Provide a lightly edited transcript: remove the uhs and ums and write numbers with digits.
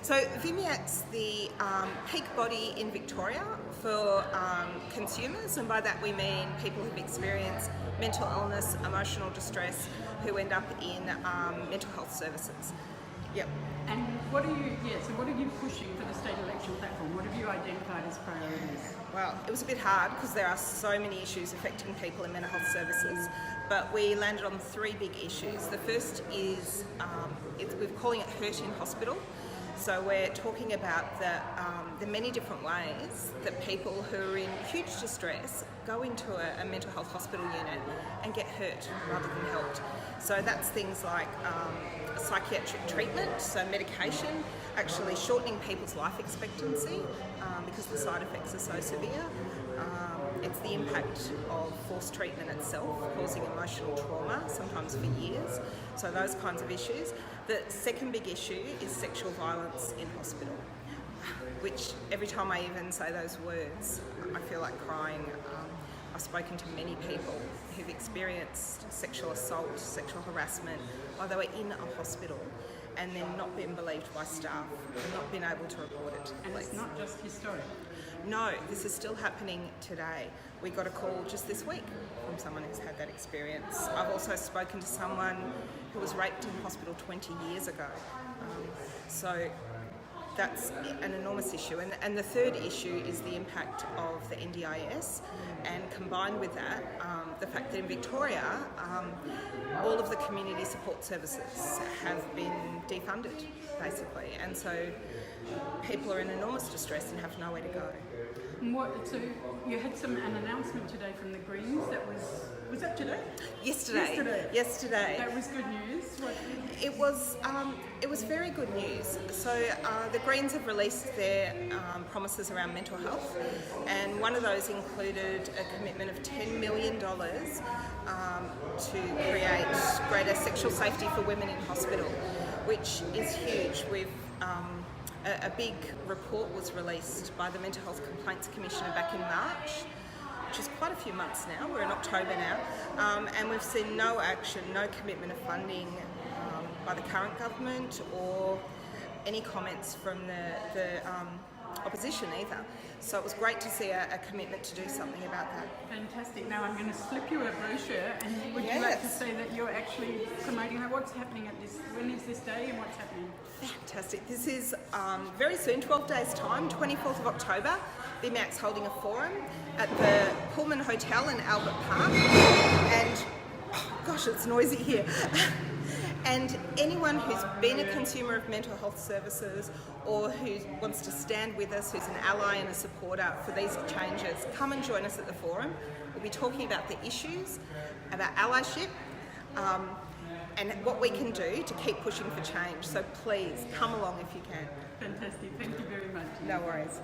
So VMIAC's the peak body in Victoria for consumers, and by that we mean people who've experienced mental illness, emotional distress, who end up in mental health services. Yep. And what are you pushing for the state election platform? What have you identified as priorities? Well, it was a bit hard because there are so many issues affecting people in mental health services, but we landed on three big issues. The first is, we're calling it hurt in hospital. So we're talking about the many different ways that people who are in huge distress go into a mental health hospital unit and get hurt rather than helped. So that's things like psychiatric treatment, so medication, actually shortening people's life expectancy because the side effects are so severe. It's the impact of forced treatment itself, causing emotional trauma, sometimes for years. So those kinds of issues. The second big issue is sexual violence in hospital, which every time I even say those words, I feel like crying. I've spoken to many people who've experienced sexual assault, sexual harassment while they were in a hospital, and then not been believed by staff, and not been able to report it to and police. It's not just historic. No, this is still happening today. We got a call just this week from someone who's had that experience. I've also spoken to someone who was raped in hospital 20 years ago. So that's an enormous issue. And the third issue is the impact of the NDIS, and combined with that, the fact that in Victoria, all of the community support services have been defunded, basically. And so people are in enormous distress and have nowhere to go. So you had an announcement today from the Greens that was that today? Yesterday. That was good news. It was very good news. So the Greens have released their promises around mental health, and one of those included a commitment of $10 million to create greater sexual safety for women in hospital, which is huge. A big report was released by the Mental Health Complaints Commissioner back in March, which is quite a few months now. We're in October now, and we've seen no action, no commitment of funding by the current government or any comments from the opposition either. So it was great to see a commitment to do something about that. Fantastic. Now I'm going to slip you a brochure, and would you like to say that you're actually promoting what's happening at this, when is this day and what's happening? Fantastic. This is very soon, 12 days time, 24th of October. VMIAC's holding a forum at the Pullman Hotel in Albert Park, and gosh, it's noisy here. And anyone who's been a consumer of mental health services or who wants to stand with us, who's an ally and a supporter for these changes, come and join us at the forum. We'll be talking about the issues, about allyship, and what we can do to keep pushing for change. So please, come along if you can. Fantastic. Thank you very much. No worries.